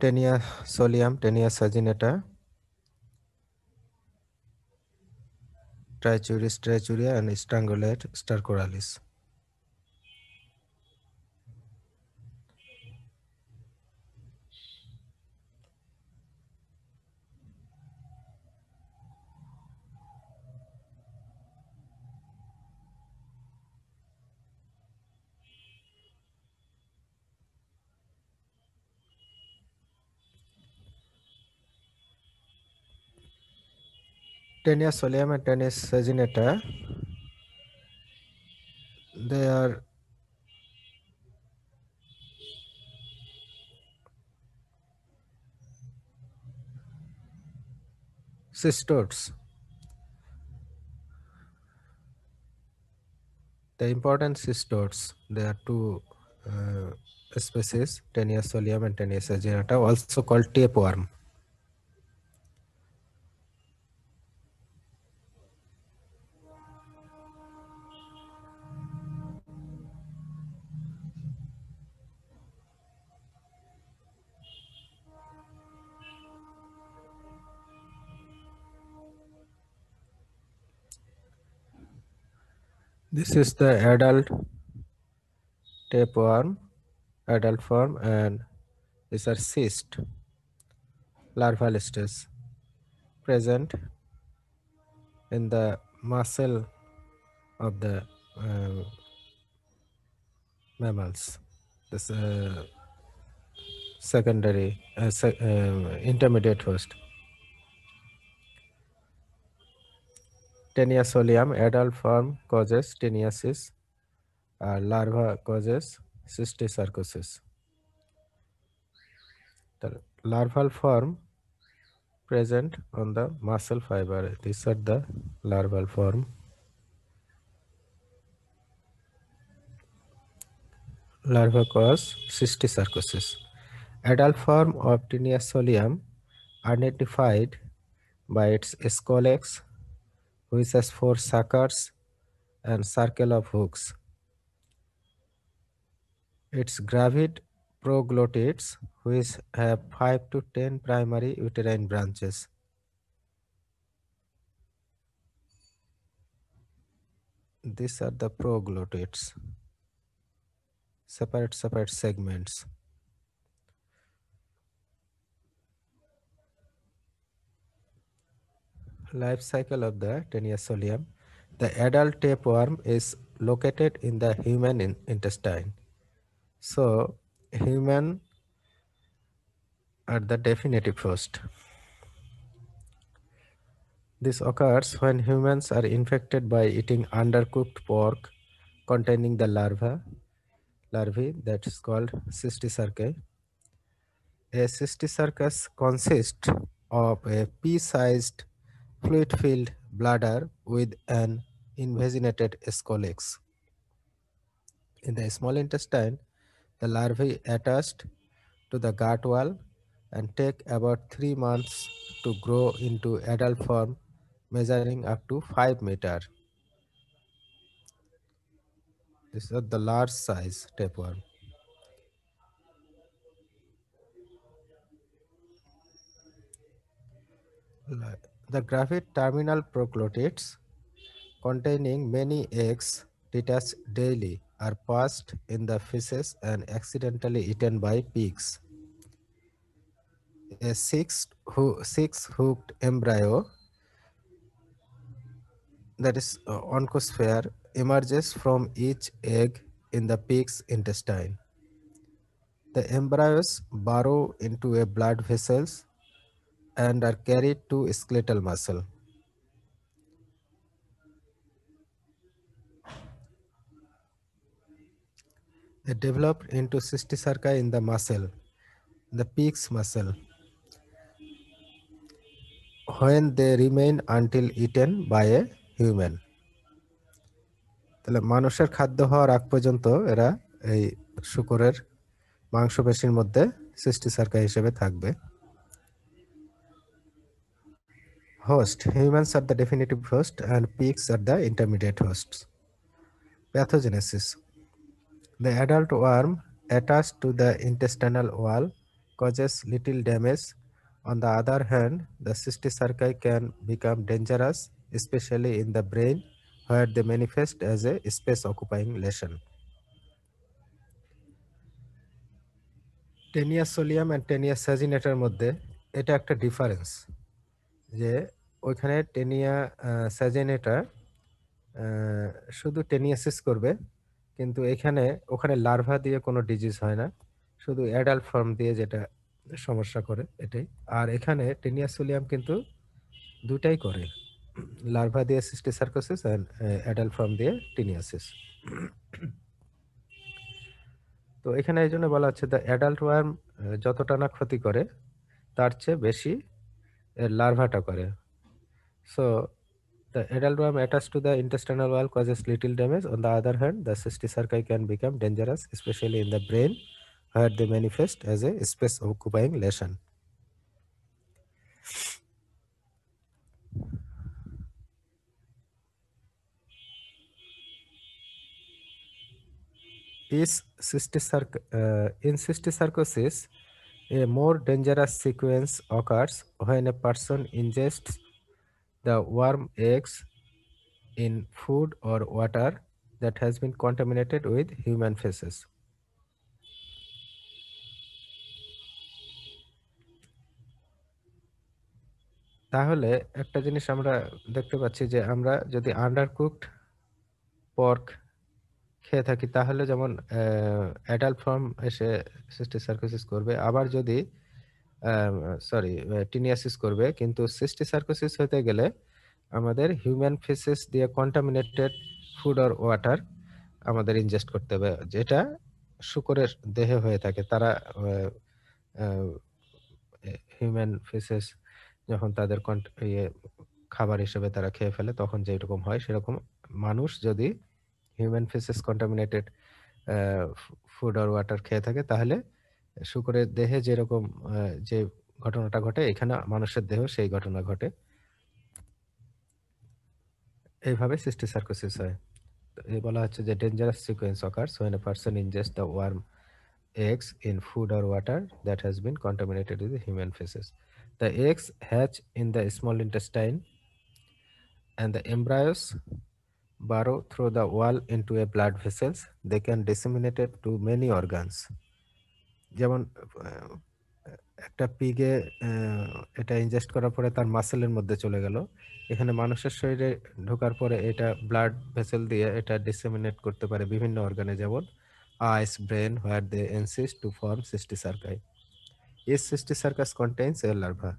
Taenia solium, Taenia saginata, Trichuris trichuria, and Strangulate stercoralis. Taenia solium and Taenia saginata, they are cystodes. The important cystodes, there are two species, Taenia solium and Taenia saginata, also called tapeworm. This is the adult tapeworm, adult form, and these are cyst, larval stage, present in the muscle of the mammals. This secondary, intermediate host. Taenia solium, adult form causes teniasis, larva causes cysticercosis. The larval form present on the muscle fiber. These are the larval form. Larva cause cysticercosis. Adult form of Taenia solium identified by its scolex, which has 4 suckers and circle of hooks. Its gravid proglottids, which have 5 to 10 primary uterine branches. These are the proglottids, separate segments. Life cycle of the Taenia solium. The adult tapeworm is located in the human intestine. So, human are the definitive host. This occurs when humans are infected by eating undercooked pork containing the larvae that is called cysticercae. A cysticercus consists of a pea-sized fluid-filled bladder with an invaginated scolex. In the small intestine, the larvae attached to the gut wall and take about 3 months to grow into adult form, measuring up to 5 meters. This is the large size tapeworm. The gravid terminal proglottids containing many eggs detached daily are passed in the feces and accidentally eaten by pigs. A six-hooked embryo, that is oncosphere, emerges from each egg in the pig's intestine. The embryos burrow into a blood vessels and are carried to skeletal muscle. They develop into cysticerca in the muscle, the pig's muscle, when they remain until eaten by a human. তাহলে মানুষের খাদ্য হওয়ার আগ পর্যন্ত এরা এই শূকরের মাংসপেশির মধ্যে সিস্টিসার্কা হিসেবে থাকবে। Host. Humans are the definitive host and pigs are the intermediate hosts. Pathogenesis. The adult worm attached to the intestinal wall causes little damage. On the other hand, the cysticerci can become dangerous, especially in the brain, where they manifest as a space-occupying lesion. Taenia solium and Taenia স্যাজিনেটার মধ্যে এটা একটা difference, যে ওইখানে taenia স্যাজিনেটা শুধু taeniasis করবে, কিন্তু এখানে ওখানে লার্ভা দিয়ে কোনো ডিজিজ হয় না, শুধু অ্যাডাল্ট ফর্ম দিয়ে যেটা সমস্যা করে এটাই। আর এখানে টেনিয়া সোলিয়াম কিন্তু দুটাই করে, লার্ভা দিয়ে সিস্টিসার্কোসিস অ্যান্ড অ্যাডাল্ট ফর্ম দিয়ে টেনিয়াসিস। তো এখানে এই জন্য বলা হচ্ছে দ্য অ্যাডাল্ট ওয়ার্ম যতটা না ক্ষতি করে তার চেয়ে বেশি এর লার্ভাটা করে। So the adult worm attached to the intestinal wall causes little damage. On the other hand, the cysticerci can become dangerous, especially in the brain, where they manifest as a space-occupying lesion. In cysticercosis, a more dangerous sequence occurs when a person ingests the worm eggs in food or water that has been contaminated with human feces. তাহলে একটা জিনিস আমরা দেখতে পাচ্ছি যে আমরা যদি undercooked pork খেয়ে থাকি তাহলে যেমন অ্যাডাল্ট ফর্ম এসে সিস্টিসার্কোসিস করবে, আবার যদি সরি টিনিয়াসিস করবে, কিন্তু সিস্টিসার্কোসিস হতে গেলে আমাদের হিউম্যান ফেসেস দিয়ে কন্টামিনেটেড ফুড অর ওয়াটার আমাদের ইনজেস্ট করতে হবে, যেটা শূকরের দেহে হয়ে থাকে। তারা হিউম্যান ফেসেস যখন তাদের খাবার হিসেবে তারা খেয়ে ফেলে তখন যেরকম হয়, সেরকম মানুষ যদি হিউম্যান ফেসেস কন্টামিনেটেড ফুড আর ওয়াটার খেয়ে থাকে তাহলে শূকরের দেহে যেরকম যে ঘটনাটা ঘটে এখানে মানুষের দেহ সেই ঘটনা ঘটে। এইভাবে সিস্টিসার্কোসিস হয়। এই বলা হচ্ছে যে dangerous sequence occurs when a person ingests the worm eggs in food or water that has been contaminated with human feces. The eggs hatch in the small intestine and the embryos burrow through the wall into a blood vessels. They can disseminate it to many organs. যেমন একটা পিগে এটা ingest করার পরে তার মাসেলের মধ্যে চলে গেল, এখানে মানুষের শরীরে ঢোকার পরে এটা ব্লাড ভেসেল দিয়ে এটা ডিসেমিনেট করতে পারে বিভিন্ন অর্গানে, যেমন eyes, brain, where they encyst to form cysticerci. Each cystic contains a larva.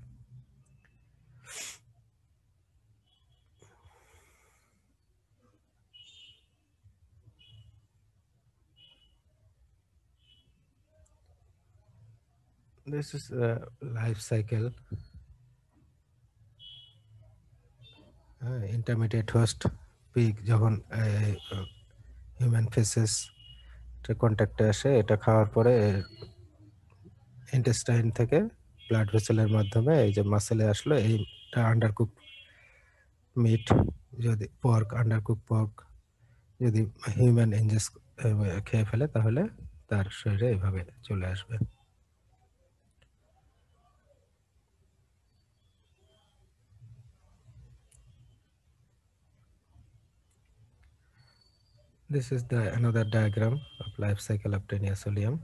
This is a life cycle. Intermediate host pig যখন হিউম্যান ফেসেস কন্ট্যাক্টে আসে, এটা খাওয়ার পরে ইন্টেস্টাইন থেকে ব্লাড ভেসেলের মাধ্যমে এই যে মাসেলে আসলো, এইটা আন্ডারকুক মিট, যদি পর্ক আন্ডারকুক পর্ক যদি হিউম্যান ইনজেস্ট খেয়ে ফেলে তাহলে তার শরীরে এভাবে চলে আসবে। This is the another diagram of life cycle of Teniasolium.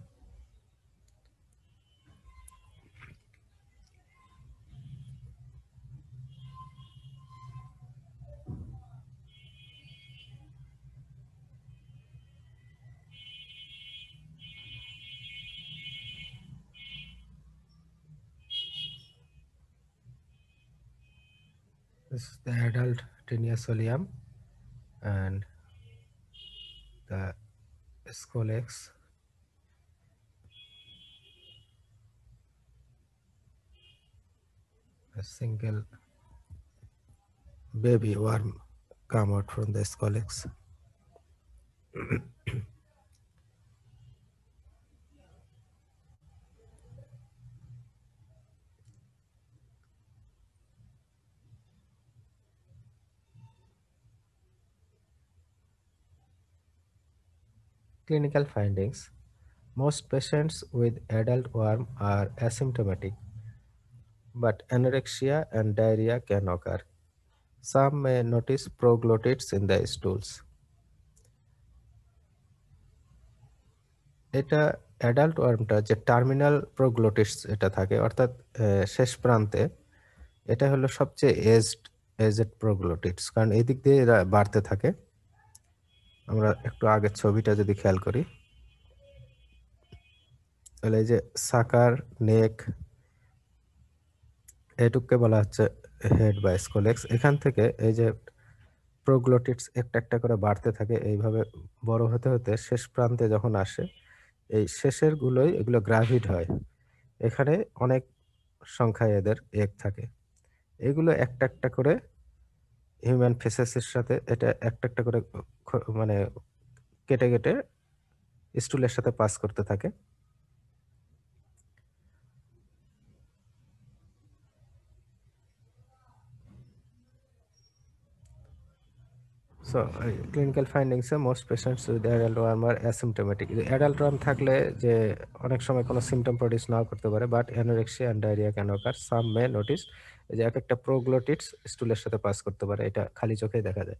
This is the adult Teniasolium and the Scolex. A single baby worm come out from the Scolex. Clinical findings. Most patients with adult worm are asymptomatic, but anorexia and diarrhea can occur. Some may notice proglottids in the stools. এটা adult ওয়ার্মটা যে terminal প্রোগ্লোটিডস এটা থাকে অর্থাৎ শেষ প্রান্তে, এটা হলো সবচেয়ে এজড প্রোগ্লোটিডস, কারণ এই দিক দিয়ে এরা বাড়তে থাকে। আমরা একটু আগের ছবিটা যদি খেয়াল করি, তাহলে এই যে সাকার, নেক, এটুককে বলা হচ্ছে হেড বা স্কোলেক্স। এখান থেকে এই যে প্রোগ্লোটিডস একটা একটা করে বাড়তে থাকে, এইভাবে বড় হতে হতে শেষ প্রান্তে যখন আসে, এই শেষের গুলোই এগুলো গ্রাভিড হয়। এখানে অনেক সংখ্যায় এদের এগ থাকে। এগুলো একটা একটা করে হিউম্যান ফেসেসের সাথে এটা একটা একটা করে মানে কেটে কেটে স্টুলের সাথে পাস করতে থাকে। সো ক্লিনিক্যাল ফাইন্ডিংসে most patients with adult worm are asymptomatic. Adult worm থাকলে যে অনেক সময় কোনো সিমটম প্রডিউস নাও করতে পারে, but anorexia and diarrhoea can ochre. Some May notice যে এক একটা প্রোগ্লোটিডস স্টুলের সাথে পাস করতে পারে, এটা খালি চোখেই দেখা যায়।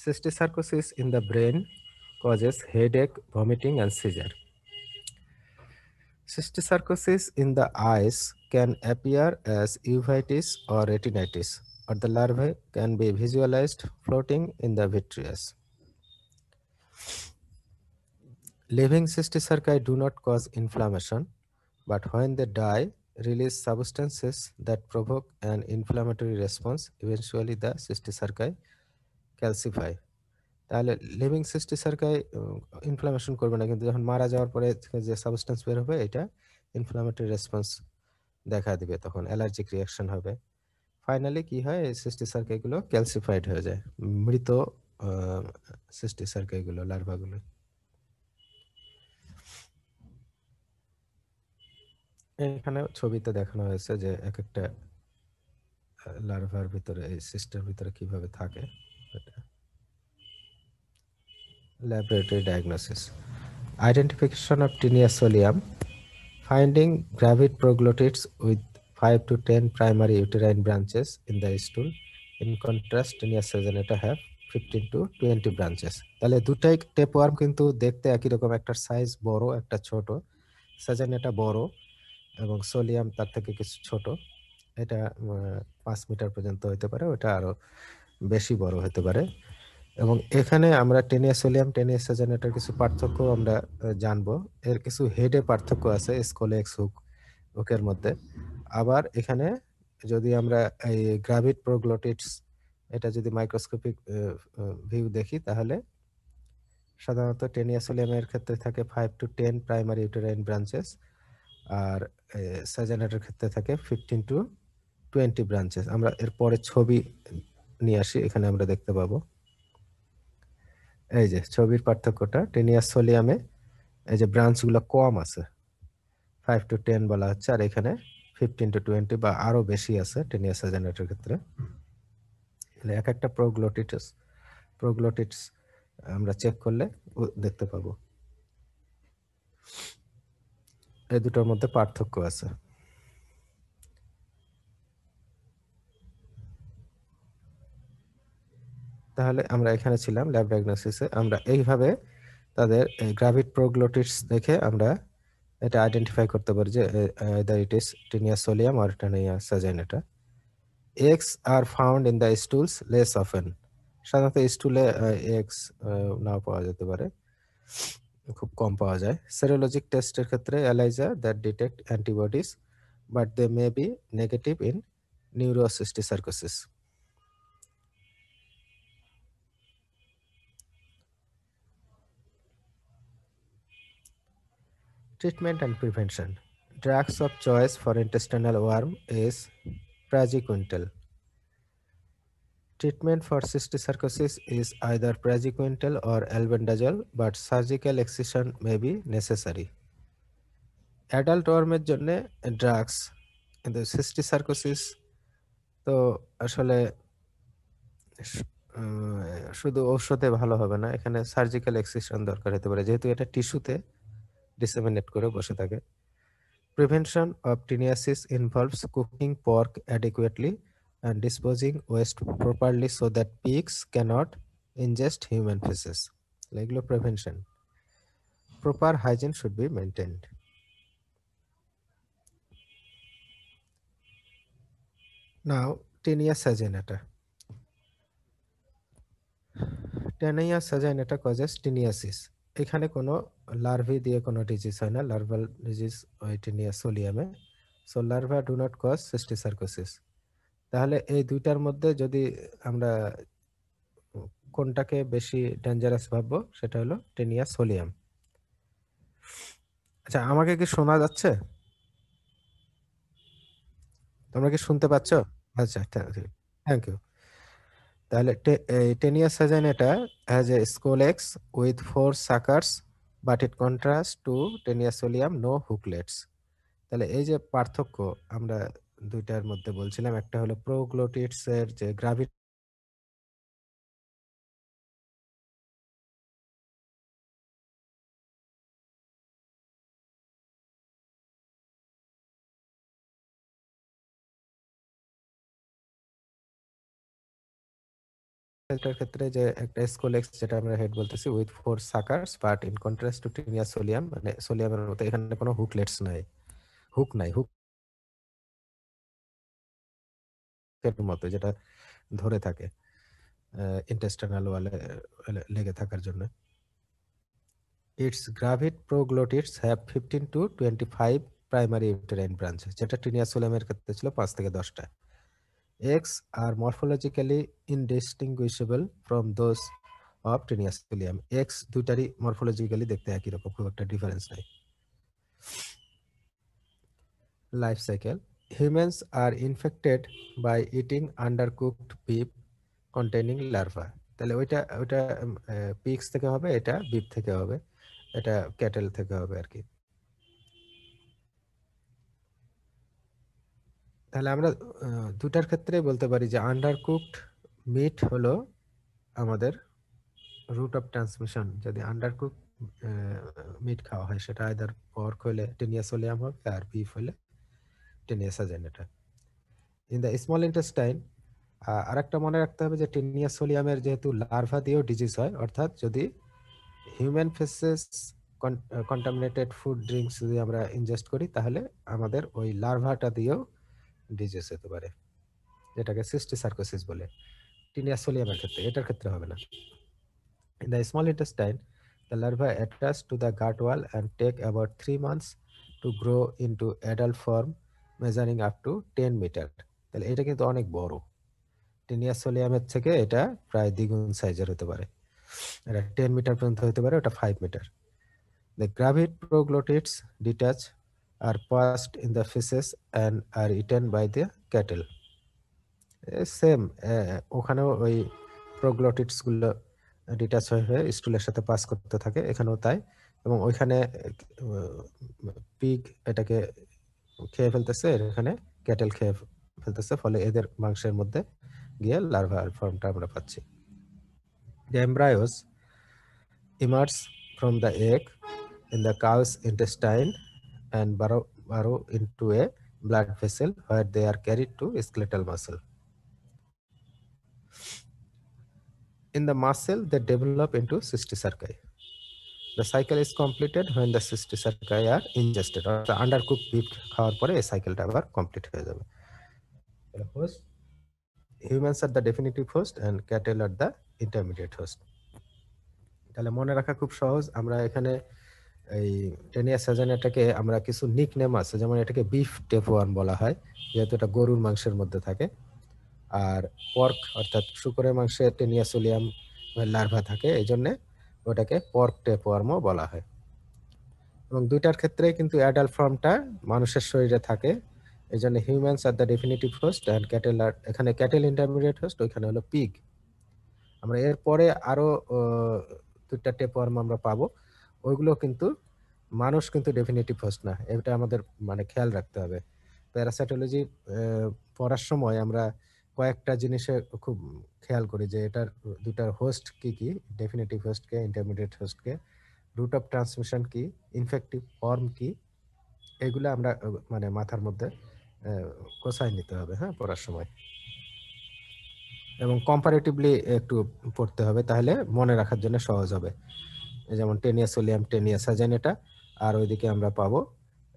Cysticercosis in the brain causes headache, vomiting, and seizure. Cysticercosis in the eyes can appear as uveitis or retinitis, or the larvae can be visualized floating in the vitreous. Living cysticerci do not cause inflammation, but when they die, release substances that provoke an inflammatory response. Eventually, the cysticerci calcify. তাহলে living সিস্টিসারকাই inflammation করবে না, কিন্তু যখন মারা যাওয়ার পরে থেকে যে সাবস্টেন্স বের হবে, এটা ইনফ্লামেটরি রেসপন্স দেখা দিবে, তখন অ্যালার্জিক রিয়াকশন হবে। ফাইনালি কি হয়, এই সিস্টিসারকাইগুলো ক্যালসিফাইড হয়ে যায়, মৃত সিস্টিসারকাইগুলো, লার্ভাগুলো। এখানে ছবিতে দেখানো হয়েছে যে এক একটা লার্ভার ভিতরে, এই সিস্টের ভিতরে কিভাবে থাকে। Laboratory diagnosis, identification of Tinea solium, finding gravid proglottids with 5 to 10 primary uterine branches in the stool. In contrast, Tinea saginata have 15 to 20 branches. তাহলে দুটাই টেপওয়ার্ম কিন্তু দেখতে একই রকম, একটা সাইজ বড়, একটা ছোট। সাজানেটা বড় এবং সোলিয়াম তার থেকে কিছু ছোট। এটা 5 মিটার পর্যন্ত হতে পারে, ওটা আরো বেশি বড় হতে পারে। এবং এখানে আমরা টেনিয়া সোলিয়াম, টেনিয়া সাজানেটার কিছু পার্থক্য আমরা জানবো। এর কিছু হেডে পার্থক্য আছে স্কোলেক্স হুকের মধ্যে। আবার এখানে যদি আমরা এই গ্রাভিড প্রোগ্লোটিডস, এটা যদি মাইক্রোস্কোপিক ভিউ দেখি, তাহলে সাধারণত টেনিয়া সোলিয়ামের ক্ষেত্রে থাকে 5 to 10 প্রাইমারি ইউটেরাইন ব্রাঞ্চেস, আর সাজানেটার ক্ষেত্রে থাকে 15 to 20 ব্রাঞ্চেস। আমরা এর পরে ছবি নিয়ে আসি, এখানে আমরা দেখতে পাবো। এই যে ছবির পার্থক্যটা, টেনিয়াস সোলিয়ামে এই যে ব্রাঞ্চগুলো কম আছে, 5 to 10 বলা হচ্ছে, আর এখানে 15 to 20 বা আরো বেশি আছে টেনিয়াস সাজানেটার ক্ষেত্রে। এক একটা প্রোগ্লোটিডস আমরা চেক করলে দেখতে পাবো এই দুটোর মধ্যে পার্থক্য আছে। তাহলে আমরা এখানে ছিলাম ল্যাব ডায়াগনোসিসে। আমরা এইভাবে তাদের গ্রাভিড প্রোগ্লোটিডস দেখে আমরা এটা আইডেন্টিফাই করতে পারি যে either it is Tinea solium or Tinea saginata. Eggs are found in the stools less often. সাধারণত স্টুলে এগস নাও পাওয়া যেতে পারে, খুব কম পাওয়া যায়। সেরোলজিক টেস্টের ক্ষেত্রে ELISA that detect antibodies, but they may be negative in neurocysticercosis. Treatment and prevention. Drugs of choice for intestinal worm is praziquantel. Treatment for cysticercosis is either praziquantel or albendazole, but surgical excision may be necessary. Adult ওয়ার্মের জন্য drugs, কিন্তু সিস্টিসার্কোসিস তো আসলে শুধু ঔষধে ভালো হবে না, এখানে সার্জিক্যাল এক্সিশন দরকার হতে পারে, যেহেতু এটা টিস্যুতে ডিসেমিনেট করে বসে থাকে। Prevention of টিনিয়াসিস involves cooking pork adequately and disposing waste properly so that pigs cannot ingest human feces. এগুলো prevention. Proper hygiene should be maintained. Now, Taenia saginata. Taenia saginata causes teniasis. এখানে কোনো লার্ভি দিয়ে কোনো disease হয় না, larval disease ওই Taenia সোলিয়ামে। So larva do not cause cysticercosis. তাহলে এই দুইটার মধ্যে যদি আমরা কোনটাকে বেশি ডেঞ্জারাস ভাববো, সেটা হলো টেনিয়া সোলিয়াম। আচ্ছা, আমাকে কি শোনা যাচ্ছে? তোমরা কি শুনতে পাচ্ছ? আচ্ছা, থ্যাংক ইউ। তাহলে Taenia saginata has a scolex with 4 suckers, but it contrast to Taenia solium no hooklets. তাহলে এই যে পার্থক্য আমরা দুইটার মধ্যে বলছিলাম, একটা হলো প্রোগ্লোটিডস এর যে গ্রাভিটি এটার ক্ষেত্রে যে একটা স্কোলেক্স যেটা আমরা হেড বলতেছি with 4 suckers, but in contrast to Taenia solium, মানে সোলিয়ামের মতো এখানে কোনো হুকলেটস নাই, হুক নাই, হুকের মতো যেটা ধরে থাকে ইন্টেস্টাইনাল ওয়ালে লেগে থাকার জন্য। Its gravid proglottids have 15 to 25 primary uterine branch, যেটা টিনিয়া সোলিয়ামের ক্ষেত্রে ছিল 5 থেকে 10টা। Eggs are morphologically indistinguishable from those of Taenia solium. এক্স দুইটারই মরফোলজিক্যালি দেখতে একই রকম, খুব একটা ডিফারেন্স নাই। Life cycle, humans are infected by eating undercooked beef containing larva. তাহলে ওইটা ওইটা পিগস থেকে হবে, এটা বিফ থেকে হবে, এটা ক্যাটেল থেকে হবে আর কি। তাহলে আমরা দুটার ক্ষেত্রে বলতে পারি যে আন্ডারকুকড মিট হলো আমাদের রুট অফ ট্রান্সমিশন। যদি আন্ডারকুক মিট খাওয়া হয়, সেটা আইদার পর্ক হলে টেনিয়া সোলিয়াম হবে, আর বিফ হলে Taenia saginata. In the small intestine আরেকটা মনে রাখতে হবে যে টেনিয়া সোলিয়ামের যেহেতু লার্ভা দিয়েও ডিজিজ হয়, অর্থাৎ যদি human faces contaminated food drinks যদি আমরা ইনজেস্ট করি, তাহলে আমাদের ওই লার্ভাটা দিয়েও ডিজিজ হতে পারে, যেটাকে সিস্টিসার্কোসিস বলে। টিনিয়া সোলিয়ামের ক্ষেত্রে, এটার ক্ষেত্রে হবে না। In the small intestine, the larvae attach to the gut wall and take about 3 months to grow into adult form, measuring up to 10 meter. তাহলে এটা কিন্তু অনেক বড়, টিনিয়া সোলিয়ামের থেকে এটা প্রায় দ্বিগুণ সাইজের হতে পারে। এটা 10 মিটার পর্যন্ত হতে পারে, ওটা 5 metre. The gravid proglottids detach, are passed in the feces and are eaten by the cattle. Same, ওখানেও ওই প্রোগ্লটিডস গুলো ডিটাচ হয়ে হয়ে স্টুলের সাথে পাস করতে থাকে, এখানেও তাই। এবং ওইখানে পিগ এটাকে খেয়ে ফেলতেছে, এখানে ক্যাটেল খেয়ে ফেলতেছে, ফলে এদের মাংসের মধ্যে গিয়ে লার্ভার ফর্মটা আমরা পাচ্ছি। The embryos emerge from the egg in the cow's intestine and burrow into a blood vessel where they are carried to skeletal muscle. In the muscle, they develop into cysticerci. The cycle is completed when the cysticerci are ingested. অর্থাৎ আন্ডারকুক beef খাওয়ার পরে এই সাইকেলটা আবার complete হয়ে যাবে। Host, humans are the definitive host and cattle are the intermediate host. তাহলে মনে রাখা খুব সহজ। আমরা এখানে এই টেনিয়া সাজানাটাকে আমরা কিছু নিক নেম আছে, যেমন এটাকে বিফ টেপওয়ার্ম বলা হয়, যেহেতু এটা গরুর মাংসের মধ্যে থাকে। আর পর্ক অর্থাৎ শুকরের মাংসে টেনিয়া সোলিয়াম লার্ভা থাকে, এই জন্যে ওটাকে পর্ক টেপওয়ার্মও বলা হয়। এবং দুইটার ক্ষেত্রে কিন্তু অ্যাডাল্ট ফর্মটা মানুষের শরীরে থাকে, এই জন্য humans are the definitive host and cattle are, এখানে ক্যাটেল ইন্টারমিডিয়েট হোস্ট, ওইখানে হলো পিগ। আমরা এরপরে আরো দুইটা টেপওয়ার্ম আমরা পাবো, ওইগুলো কিন্তু মানুষ কিন্তু ডেফিনিটিভ হোস্ট না, এটা আমাদের মানে খেয়াল রাখতে হবে। প্যারাসাইটোলজি পড়ার সময় আমরা কয়েকটা জিনিসে খুব খেয়াল করি যে এটার দুটার হোস্ট কি কি, ডেফিনিটিভ হোস্টকে, ইন্টারমিডিয়েট হোস্টকে, রুট অফ ট্রান্সমিশন কি, ইনফেক্টিভ ফর্ম কি, এগুলো আমরা মানে মাথার মধ্যে কোষায় নিতে হবে হ্যাঁ পড়ার সময়, এবং কম্পারেটিভলি একটু পড়তে হবে, তাহলে মনে রাখার জন্য সহজ হবে। যেমন টেনিয়া সোলিয়াম, টেনিয়া সাজানেটা, আর ওইদিকে আমরা পাবো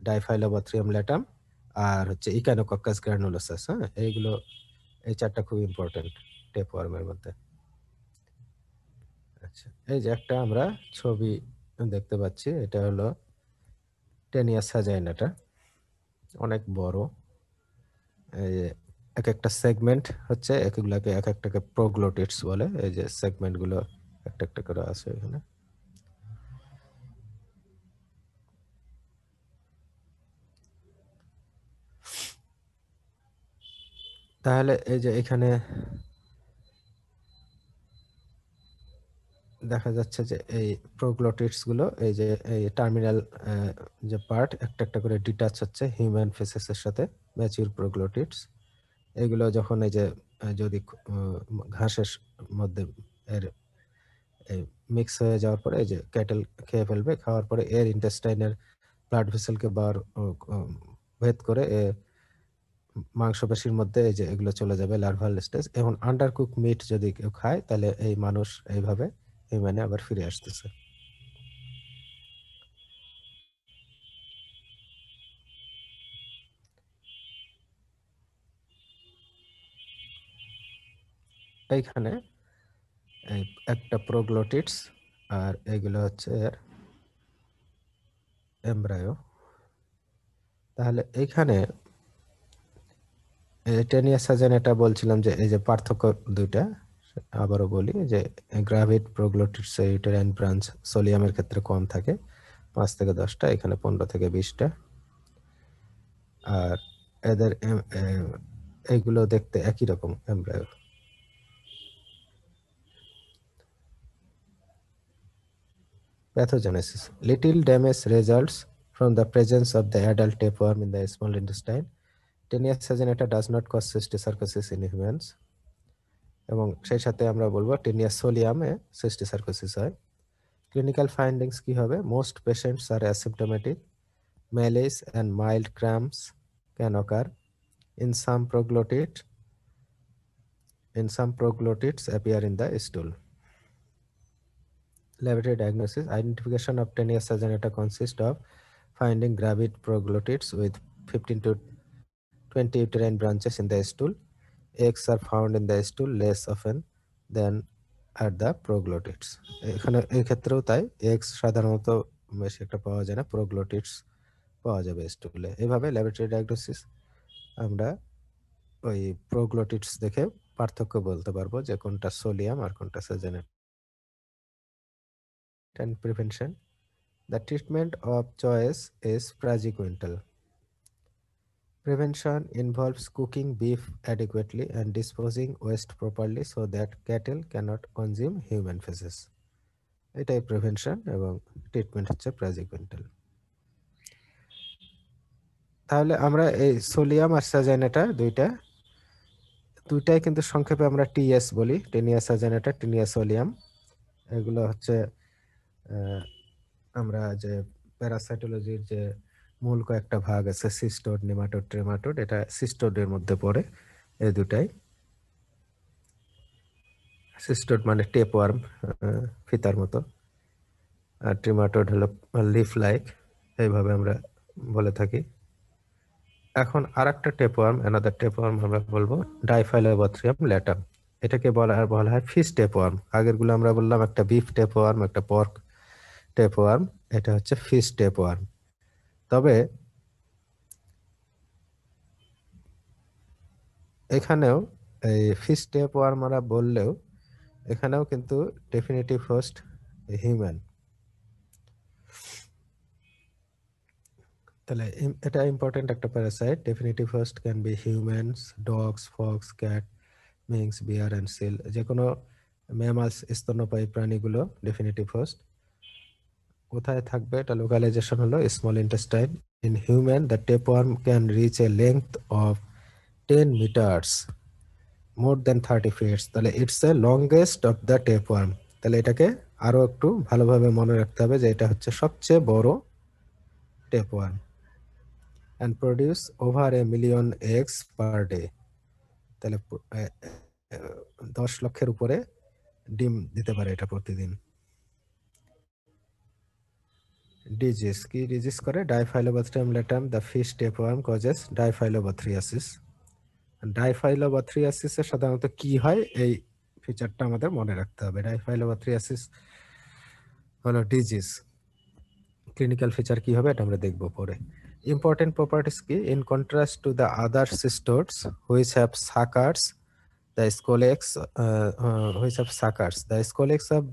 ডাইফাইলোবাথ্রিয়াম ল্যাটাম, আর হচ্ছে ইকানোকক্কাস গ্রানুলোসাস। হ্যাঁ, এইগুলো, এই চারটা খুব ইম্পর্টেন্ট টেপওয়ার্মের মধ্যে। আচ্ছা, এই যে একটা আমরা ছবি দেখতে পাচ্ছি, এটা হলো টেনিয়া সাজাইনাটা, অনেক বড়। এই যে এক একটা সেগমেন্ট হচ্ছে, একগুলাকে এক একটাকে প্রোগ্লোটিডস বলে। এই যে সেগমেন্ট গুলো একটা একটা করে আছে এখানে। তাহলে এই যে এখানে দেখা যাচ্ছে যে এই প্রোগ্লোটিডস গুলো, এই যে এই টার্মিনাল যে পার্ট একটা একটা করে ডিটাচ হচ্ছে হিউম্যান ফেসেসের সাথে, ম্যাচিউর প্রোগ্লোটিডস। এগুলো যখন এই যে যদি ঘাসের মধ্যে এর মিক্স হয়ে যাওয়ার পরে, এই যে ক্যাটেল খেয়ে ফেলবে, খাওয়ার পরে এর ইন্টেস্টাইনের ব্লাড ভেসেলকে বার ভেদ করে মাংসপেশির মধ্যে এই যে এগুলো চলে যাবে লার্ভাল স্টেজ। এখন আন্ডারকুক মিট যদি কেউ খায়, তাহলে এই মানুষ এইভাবে হিউম্যানে আবার ফিরে আসতেছে। এইখানে এই একটা প্রোগ্লোটিডস, আর এগুলো হচ্ছে এর এমব্রায়ো। তাহলে এইখানে টেনিয়া সাজেন, এটা বলছিলাম যে এই যে পার্থক্য দুইটা, আবারও বলি যে গ্রাভিড প্রোগ্লোটিডস ইউটেরাইন ব্রাঞ্চ সোলিয়ামের ক্ষেত্রে কম থাকে, 5 থেকে 10টা, এখানে 15 থেকে 20টা। আর এদের এইগুলো দেখতে একই রকম embryo. Pathogenesis. Little damage results from the presence of the adult tapeworm in the small intestine. Taenia saginata does not cause cysticercosis in humans. এবং সেই সাথে আমরা বলবো টেনিয়া সোলিয়ামে সিস্টিসার্কোসিস হয়। ক্লিনিক্যাল ফাইন্ডিংস কি হবে? Most patients are asymptomatic, malaise and mild cramps can occur in some proglottids appear in the stool. Laboratory diagnosis. Identification of Taenia saginata consists of finding gravid proglottids with 15 to 20 uterine branches in the stool. Eggs are found in the stool less often than at the proglottids. এখানে এই ক্ষেত্রেও তাই, eggs সাধারণত বেশি একটা পাওয়া যায় না, প্রোগ্লোটিডস পাওয়া যাবে স্টুলে। এইভাবে ল্যাবরেটরি ডায়াগনোসিস আমরা ওই প্রোগ্লোটিডস দেখে পার্থক্য বলতে পারবো যে কোনটা সোলিয়াম আর কোনটা সাজানেট। And prevention. The treatment of choice is praziquintal. Prevention involves cooking beef adequately and disposing waste properly so that cattle cannot consume human feces. এটাই প্রিভেনশন, এবং ট্রিটমেন্ট হচ্ছে প্রাজিকুইন্টাল। তাহলে আমরা এই সোলিয়াম আর সাজানেটা দুইটাই কিন্তু সংক্ষেপে আমরা টিএস বলি, টেনিয়া সাজানেটা, টেনিয়া সোলিয়াম। এগুলো হচ্ছে আমরা যে প্যারাসাইটোলজির যে মূল কয়েকটা ভাগ আছে, সিস্টোড, নেমাটোড, ট্রেমাটোড, এটা সিস্টোডের মধ্যে পড়ে এই দুটাই। সিস্টোড মানে টেপওয়ার্ম, ফিতার মতো, আর ট্রেমাটোড হলো লিফ লাইক, এইভাবে আমরা বলে থাকি। এখন আর একটা টেপওয়ার্ম, অ্যানাদার টেপওয়ার্ম আমরা বলবো ডাইফাইলোবাথ্রিয়াম ল্যাটাম। এটাকে বলা হয় ফিশ টেপওয়ার্ম। আগেরগুলো আমরা বললাম একটা বিফ টেপওয়ার্ম, একটা পর্ক টেপওয়ার্ম, এটা হচ্ছে ফিশ টেপওয়ার্ম। তবে এখানেও এই ফিশ টেপওয়ার্ম আমরা বললেও এখানেও কিন্তু ডেফিনিটিভ হোস্ট হিউম্যান। তাহলে এটা ইম্পর্টেন্ট একটা parasite. Definitive host can be humans, dogs, fox, cat, minks, bear and seal. যে কোনো ম্যামালস, স্তন্যপায়ী প্রাণীগুলো ডেফিনিটিভ হোস্ট। কোথায় থাকবে? এটা লোকালাইজেশন হলো small intestine. In human the tapeworm can reach a length of 10 meters, more than 30 feets. তাহলে it's a longest of the tapeworm. তাহলে এটাকে আরো একটু ভালোভাবে মনে রাখতে হবে যে এটা হচ্ছে সবচেয়ে বড় tapeworm and produce over a million eggs per day. তাহলে 10 লক্ষের উপরে ডিম দিতে পারে এটা প্রতিদিন। ডিজিজ কি ডিজিজ করে? Diphyllobothrium latum the fish tapeworm causes diphyllobothriasis. ডাইফাইলোবাথ্রিয়াসিসের সাধারণত কি হয় এই ফিচারটা আমাদের মনে রাখতে হবে। ডাইফাইলোবাথ্রিয়াসিস হলো ডিজিজ। ক্লিনিক্যাল ফিচার কি হবে এটা আমরা দেখব পরে। ইম্পর্টেন্ট প্রপার্টিস কি? In contrast to the other cestodes which have suckers, the scolex which have suckers. The scolex of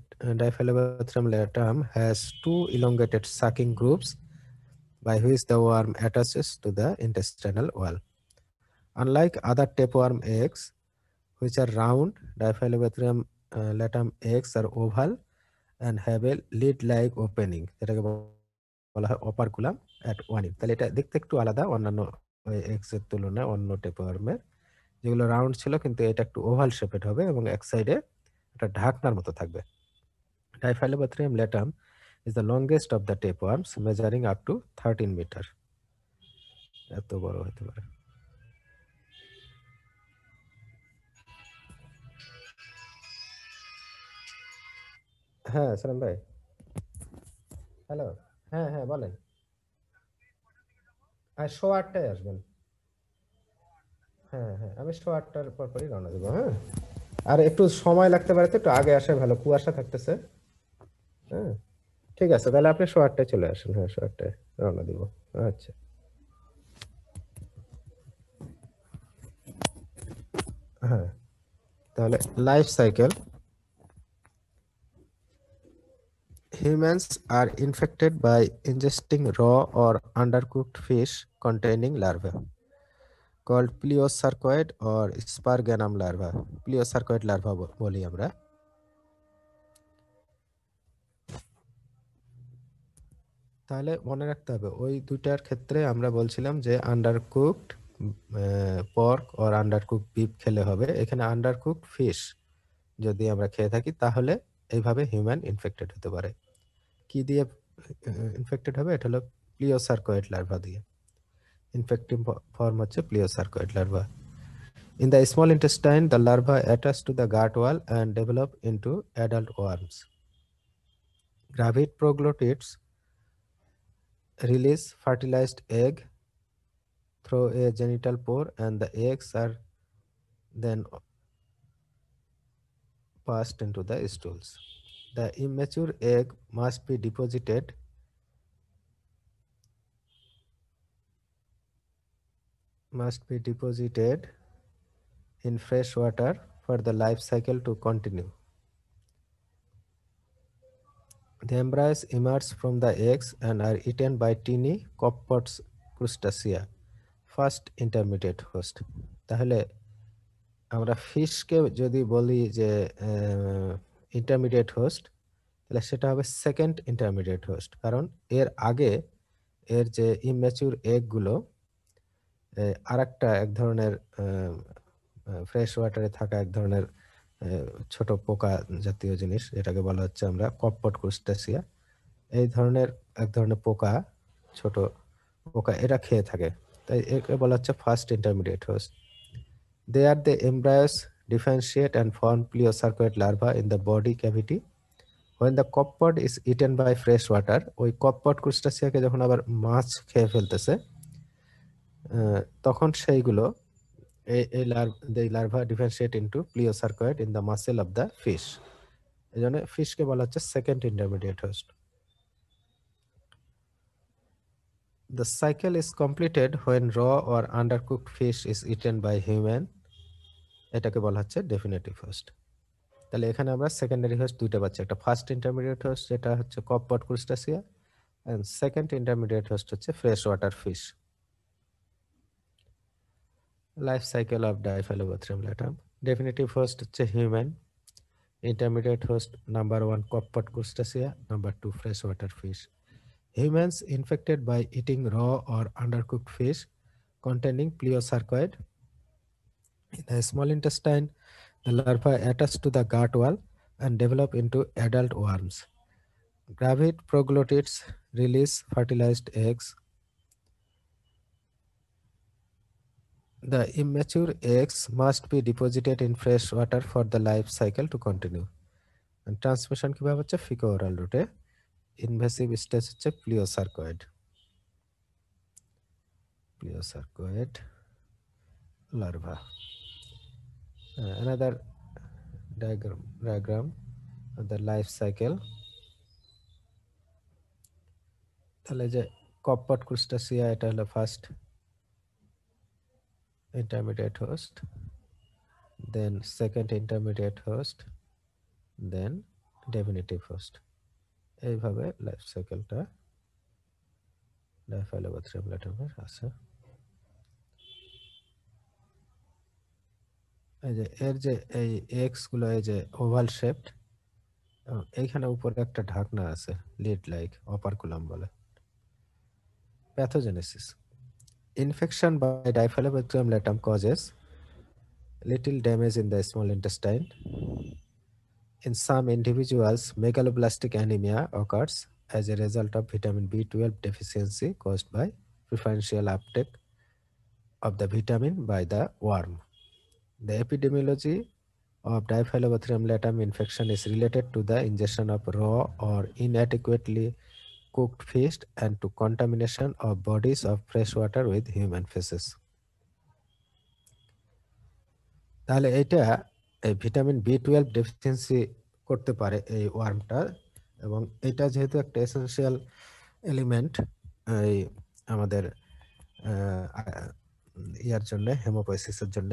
Diphyllobathrium latum has two elongated sucking grooves by which the worm attaches to the intestinal wall. Unlike other tapeworm eggs, which are round, Diphyllobathrium latum eggs are oval and have a lid-like opening. এটাকে বলা হয় operculum at one end. তাহলে এটা দেখতে একটু আলাদা অন্যান্য eggs এর তুলনায়, অন্য টেপওয়ার্মের যেগুলো রাউন্ড ছিল, কিন্তু এটা একটু ওভাল শেপেড হবে এবং এক সাইডে একটা ঢাকনার মতো থাকবে। Diphyllobathrium latum is the longest of the tapeworms, measuring up to 13 metre. এত বড় হতে পারে। হ্যাঁ সালাম ভাই, হ্যালো। হ্যাঁ হ্যাঁ বলেন। আর 8:30 আসবেন। হ্যাঁ হ্যাঁ, আমি 8:30 পরই রওনা দেবো। হ্যাঁ, আর একটু সময় লাগতে পারে, তো একটু আগে আসে ভালো, কুয়াশা থাকতেছে। হ্যাঁ ঠিক আছে, তাহলে আপনি 8:30 চলে আসেন। হ্যাঁ 8:30 রওনা দিব। আচ্ছা। হ্যাঁ, তাহলে life cycle. Humans are infected by ingesting raw or undercooked fish containing larvae called pleosarcoid or sparganum larva. Pleosarcoid larva বলি আমরা। তাহলে মনে রাখতে হবে ওই দুইটার ক্ষেত্রে আমরা বলছিলাম যে undercooked pork or undercooked beef খেলে হবে। এখানে আন্ডারকুকড ফিশ যদি আমরা খেয়ে থাকি তাহলে এইভাবে হিউম্যান ইনফেক্টেড হতে পারে। কি দিয়ে ইনফেক্টেড হবে? এটা হলো প্লিওসার্কয়েড লার্ভা দিয়ে। ইনফেক্টিভ ফর্ম হচ্ছে প্লিওসার্কয়েড larva. In the small intestine, the larvae attach to the gut wall and develop into adult worms. Gravid proglottids release fertilized egg through a genital pore, and the eggs are then passed into the stools. The immature egg must be deposited in fresh water for the life cycle to continue. The embryos emerge from the eggs and are eaten by tiny copepod crustacea, first intermediate host. তাহলে আমরা ফিশকে যদি বলি যে intermediate host, তাহলে সেটা হবে second intermediate host, কারণ এর আগে এর যে ইম্যাচিউর এগগুলো আর একটা এক ধরনের ফ্রেশ ওয়াটারে থাকা এক ধরনের ছোট পোকা জাতীয় জিনিস, এটাকে বলা হচ্ছে আমরা কপপট ক্রুস্টাসিয়া। এই ধরনের এক ধরনের পোকা, ছোট পোকা, এরা খেয়ে থাকে। তাই একে বলা হচ্ছে first intermediate host. They are the embryos differentiate and form pleosarcoid larva in the body cavity. When the copepod is eaten by fresh water, ওই কপপট ক্রুস্টাসিয়াকে যখন আবার মাছ খেয়ে ফেলতেছে, তখন সেইগুলো এই larva differentiate into plerocercoid in the muscle of the fish. এই জন্য ফিশকে বলা হচ্ছে second intermediate host. The cycle is completed when raw or undercooked fish is eaten by human. এটাকে বলা হচ্ছে ডেফিনেটিভ হোস্ট। তাহলে এখানে আমরা সেকেন্ডারি হোস্ট দুইটা পাচ্ছি, একটা ফার্স্ট ইন্টারমিডিয়েট হোস্ট যেটা হচ্ছে copepod crustacea, and second intermediate host হচ্ছে fresh water fish. Life cycle of Diphyllobothrium latum. Definitive host হচ্ছে human, intermediate host number 1 copepod crustacea, number 2 fresh water fish. Humans infected by eating raw or undercooked fish containing pleosarcoid. In the small intestine, the larvae attach to the gut wall and develop into adult worms. Gravid proglottids release fertilized eggs. The immature eggs must be deposited in fresh water for the life cycle to continue. And transmission কিভাবে হচ্ছে ফিকো oral রুটে। Invasive stage হচ্ছে প্লিওসার্কয়েড larva. Another diagram of the life cycle. তাহলে যে কপট ক্রুস্টাসিয়া এটা হলো first intermediate host, then second intermediate host, then definitive host. এইভাবে লাইফ সাইকেলটা ডাইফাইলোবাথ্রিয়াম ল্যাটামের আছে। এই যে এর যে এই এক্স গুলো এই যে ওভাল শেপড, এইখানে উপরে একটা ঢাকনা আছে লিড লাইক, অপারকুলাম বলে। Pathogenesis: infection by Diphyllobothrium latum causes little damage in the small intestine. In some individuals, megaloblastic anemia occurs as a result of vitamin B12 deficiency caused by preferential uptake of the vitamin by the worm. The epidemiology of Diphyllobothrium latum infection is related to the ingestion of raw or inadequately cooked fish and to contamination of bodies of fresh water with human feces. তাহলে এটা এই vitamin B12 deficiency করতে পারে এই ওয়ার্মটা, এবং এটা যেহেতু একটা এসেনশিয়াল এলিমেন্ট এই আমাদের ইয়ার জন্য, হেমোপোয়েসিসের জন্য,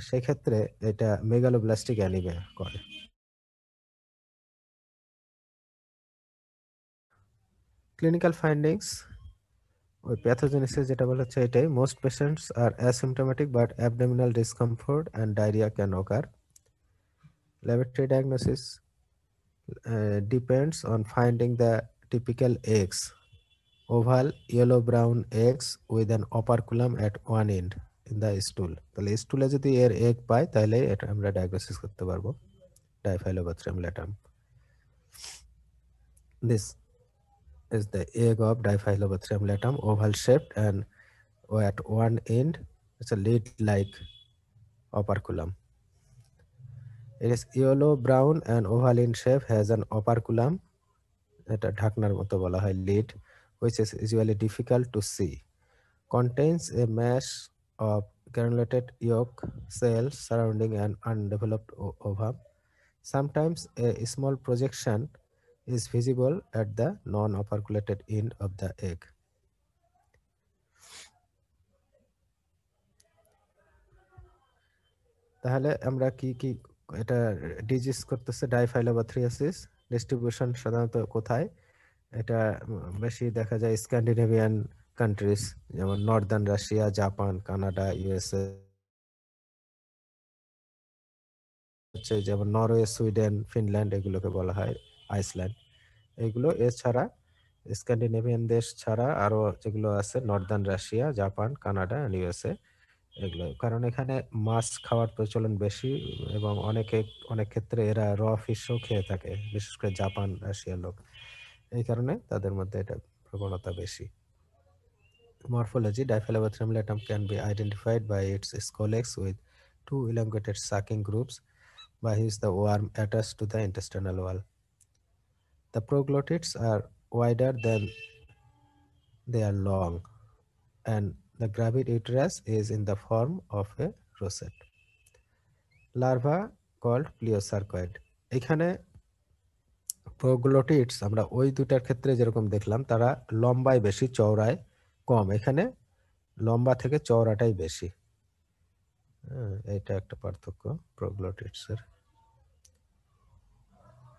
সেই ক্ষেত্রে এটা মেগালোব্লাস্টিক অ্যানিমিয়া করে। ক্লিনিক্যাল ফাইন্ডিংস ওই প্যাথোজেনেসিস যেটা বলা হচ্ছে এটাই, মোস্ট পেশেন্টস আর asymptomatic but abdominal discomfort and diarrhoea can occur. Laboratory diagnosis depends on finding the typical eggs, oval yellow brown eggs with an operculum at one end in the stool. তাহলে স্টুলে যদি এর egg পাই তাহলে এটা আমরা diagnosis করতে পারবো Diphyllobothrium latum. This is the egg of Diphyllobothrium latum, oval shaped and at one end it's a lid like operculum. It is yellow brown and oval in shape, has an operculum, এটা ঢাকনার মতো বলা হয়, lead, which is usually difficult to see, contains a mass of granulated yolk cells surrounding an undeveloped ovum. Sometimes a small projection is visible at the non-operculated end of the egg. তাহলে আমরা কি কি এটা disease করতেছে ডাইফাইলোবাথ্রিয়াসিস, distribution সাধারণত কোথায়? এটা বেশি দেখা যায় স্ক্যান্ডিনেভিয়ান কান্ট্রিজ, যেমন Northern Russia, Japan, Canada, USA, হচ্ছে যেমন নরওয়ে, সুইডেন, ফিনল্যান্ড, এগুলোকে বলা হয় আইসল্যান্ড। এগুলো এছাড়া স্ক্যান্ডিনেভিয়ান দেশ ছাড়া আরো যেগুলো আছে Northern Russia, Japan, Canada, USA, এগুলো, কারণ এখানে মাছ খাওয়ার প্রচলন বেশি এবং অনেক ক্ষেত্রে এরা র ফিশও খেয়ে থাকে, বিশেষ করে জাপান, রাশিয়ার লোক। এই কারণে তাদের মধ্যে এটা প্রবণতা বেশি। Morphology: Diphyllobothrium latum can be identified by its scolex with two elongated sucking grooves by which the worm attached to the intestinal wall. The proglottids are wider than they are long, and the gravid uterus is in the form of a rosette. Larva called plesiocercoid. এখানে প্রোগ্লোটিডস আমরা ওই দুটার ক্ষেত্রে যেরকম দেখলাম, তারা লম্বায় বেশি, চওড়ায় কম। এখানে লম্বা থেকে চওড়াটাই বেশি। এটা একটা পার্থক্য প্রোগ্লোটিডসের।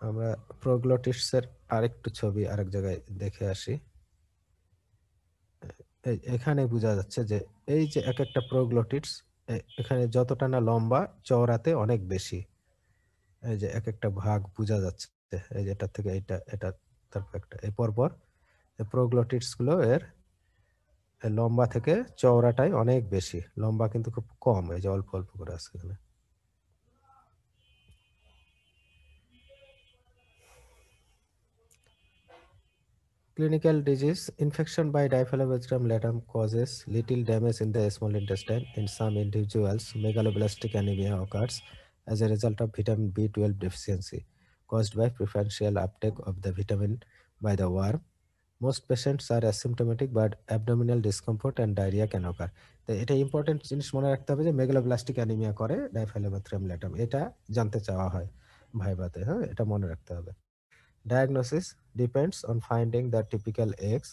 আমরা প্রোগ্লোটিডসের আরেকটু ছবি আরেক জায়গায় দেখে আসি। এখানে বোঝা যাচ্ছে যে এই যে এক একটা প্রোগ্লোটিডস এখানে যতটা না লম্বা, চওড়াতে অনেক বেশি। এই যে এক একটা ভাগ বোঝা যাচ্ছে, এই যে এটা থেকে এটা তারপর একটা এই পরপর প্রোগ্লোটিডস গুলো এর লম্বা থেকে চওড়াটাই অনেক বেশি, লম্বা কিন্তু খুব কম, এই যে অল্প অল্প করে আছে এখানে। Clinical disease infection by Diphyllobothrium latum causes little damage in the small intestine. In some individuals, megaloblastic anemia occurs as a result of vitamin B12 deficiency caused by preferential uptake of the vitamin by the worm. Most patients are asymptomatic, but abdominal discomfort and diarrhea can occur. তো এটা important জিনিস মনে রাখতে হবে যে megaloblastic anaemia করে Diphyllobothrium ল্যাটাম, এটা জানতে চাওয়া হয় ভাইভাতে। হ্যাঁ, এটা মনে রাখতে হবে। Diagnosis depends on finding the typical eggs,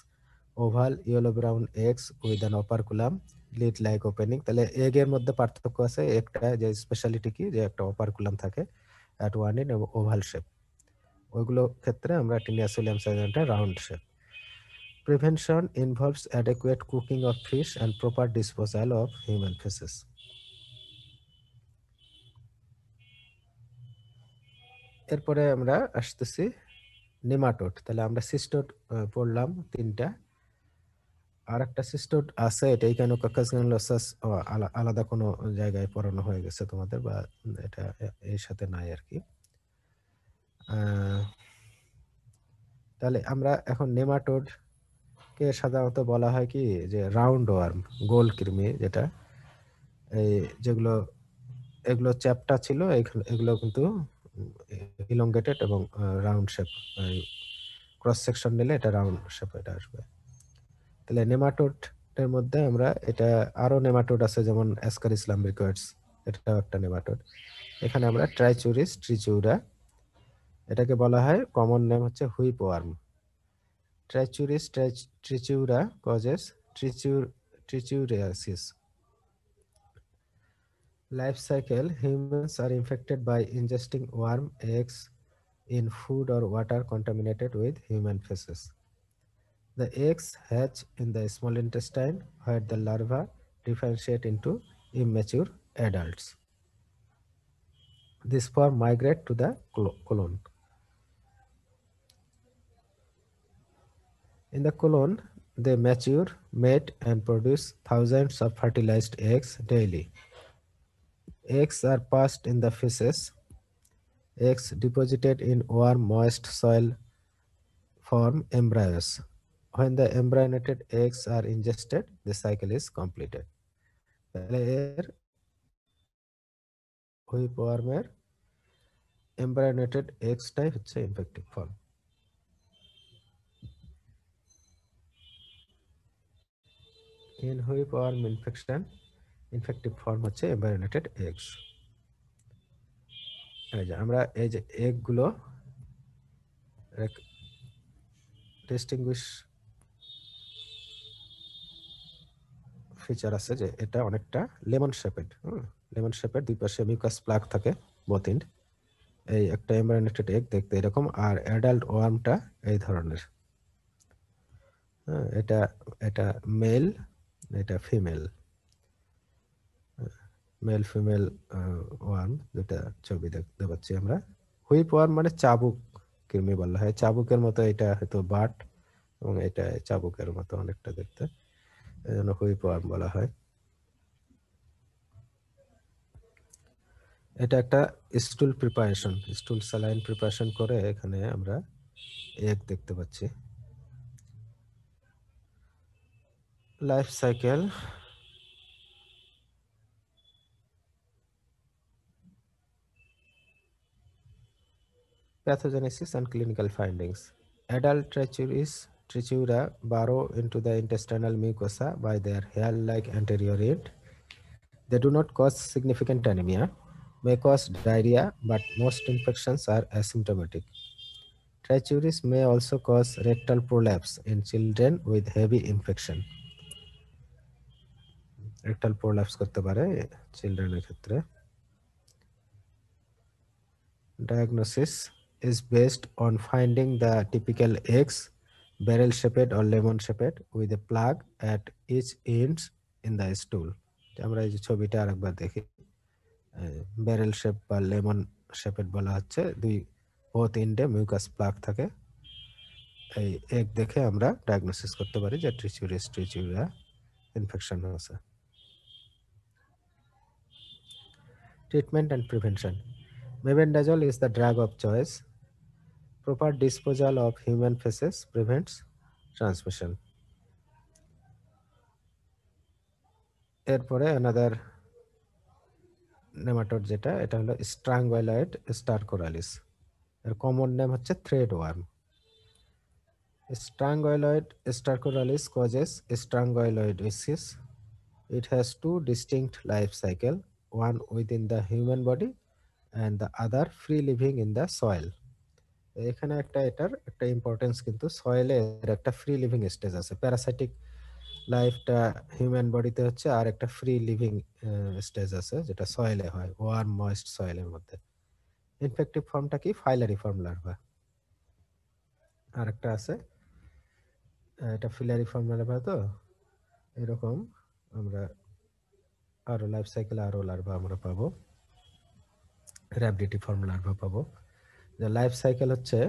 oval yellow brown eggs with an operculum, lid like opening। তাহলে এগের মধ্যে পার্থক্য আছে, একটা যে স্পেশালিটি কি যে একটা অপারকুলাম থাকে অ্যাট ওয়ান ইন এবং ওভাল শেপ, ওইগুলো ক্ষেত্রে আমরা টিনিয়াসোলিয়াম সাইলেন্টা round shape. Prevention involves adequate cooking of fish and proper disposal of human feces. এরপরে আমরা আসতেছি নেমাটোড। তাহলে আমরা সিস্টোড পড়লাম তিনটা, আর একটা সিস্টোড আছে, এটা ইকানোকক্কাস গ্রানুলোসাস আলাদা কোনো জায়গায় পড়ানো হয়ে গেছে তোমাদের, বা এটা এর সাথে নাই আর কি। তাহলে আমরা এখন নেমাটোড কে সাধারণত বলা হয় কি যে রাউন্ড ওয়ার্ম, গোল কৃমি, যেটা এই যেগুলো এগুলো চ্যাপ্টা ছিল, এগুলো কিন্তু ইলংগেটেড এবং রাউন্ড শেপ, ক্রস সেকশন নিলে এটা রাউন্ড শেপ এটা আসবে। তাহলে নেমাটোড এর মধ্যে আমরা এটা আরো নেমাটোড আছে, যেমন অ্যাসকারিস লাম্ব্রিকয়েডস, এটাও একটা নেমাটোড। এখানে আমরা ট্রাইচুরিস ট্রিচিউরা, এটাকে বলা হয় কমন নেম হচ্ছে whipworm. Trichuris trichiura causes trichuriasis. Life cycle: humans are infected by ingesting worm eggs in food or water contaminated with human feces. The eggs hatch in the small intestine, where the larvae differentiate into immature adults. This form migrate to the colon. In the colon, they mature, mate, and produce thousands of fertilized eggs daily. Eggs are passed in the feces. Eggs deposited in warm, moist soil form embryos. When the embryonated eggs are ingested, the cycle is completed. এর whip ওয়ার্মের embryonated এগসটাই হচ্ছে infective form. In whip worm infection infective form হচ্ছে embryonated eggs. এই যে আমরা এই যে এগগুলো ডিস্টিংগুইশ ফিচার আছে যে এটা অনেকটা লেমন শেপেড। লেমন শেপের দুই পাশে মিউকাস প্লাগ থাকে বোথ এন্ড। এই একটা এমব্রায়োনেটেড এগ দেখতে এরকম, আর অ্যাডাল্ট ওয়ার্মটা এই ধরনের। এটা এটা মেল, এটা ফিমেল, মেল ফিমেল ওয়ার্ম, যেটা ছবি দেখতে পাচ্ছি আমরা। হুইপ ওয়ার্ম মানে চাবুক কৃমি বলা হয়, চাবুকের মতো এটা হয়তো বাট, এবং এটা চাবুকের মতো অনেকটা দেখতে, এই জন্য হুইপ ওয়ার্ম বলা হয়। এটা একটা স্টুল প্রিপারেশন, স্টুল স্যালাইন প্রিপারেশন করে এখানে আমরা এগ দেখতে পাচ্ছি। Life cycle: pathogenesis and clinical findings. Adult trichiura burrow into the intestinal mucosa by their hair-like anterior end. They do not cause significant anemia, may cause diarrhea, but most infections are asymptomatic. Trichuris may also cause rectal prolapse in children with heavy infection. Rectal prolapse করতে পারে চিলড্রেনের ক্ষেত্রে। Diagnosis is based on finding the typical eggs, barrel-shaped or lemon-shaped, with a plug at each end in the stool. আমরা এই যে ছবিটা আরেকবার দেখি, barrel shape বা লেমন শেপেড বলা হচ্ছে, দুই বোথ এন্ডে মিউকাস প্লাগ থাকে। এই এগ দেখে আমরা ডায়াগনোসিস করতে পারি যে ট্রিচিউরিয়া ইনফেকশন হয়েছে। Treatment and prevention: mebendazole is the drug of choice. Proper disposal of human feces prevents transmission. এরপরে অ্যানাদার নেমাটোড যেটা, এটা হলো স্ট্রাঙ্গুলয়েড স্টারকোরালিস। এর কমন নেম হচ্ছে thread worm. Stranguloid Stercoralis causes stranguloidosis. It has two distinct life cycles, one within the human body and the other free living in the soil. এখানে এটার একটা importance, কিন্তু সয়েলের একটা ফ্রি লিভিং স্টেজ আছে। Parasitic লাইফটা human বডিতে হচ্ছে, আর একটা ফ্রি লিভিং স্টেজ আছে যেটা সয়েলে হয়, ওয়ার্ম ময়েস্ট সয়েলের মধ্যে। ইনফেক্টিভ ফর্মটা কি? ফাইলারি ফর্ম লার্ভা। আর একটা আছে, এটা ফিলারি ফর্ম লার্ভা। তো এরকম আমরা আরো লাইফ সাইকেলে আরো লার্ভা আমরা পাবো, র্যাবডিটিফর্ম লার্ভা পাবো। The life cycle হচ্ছে,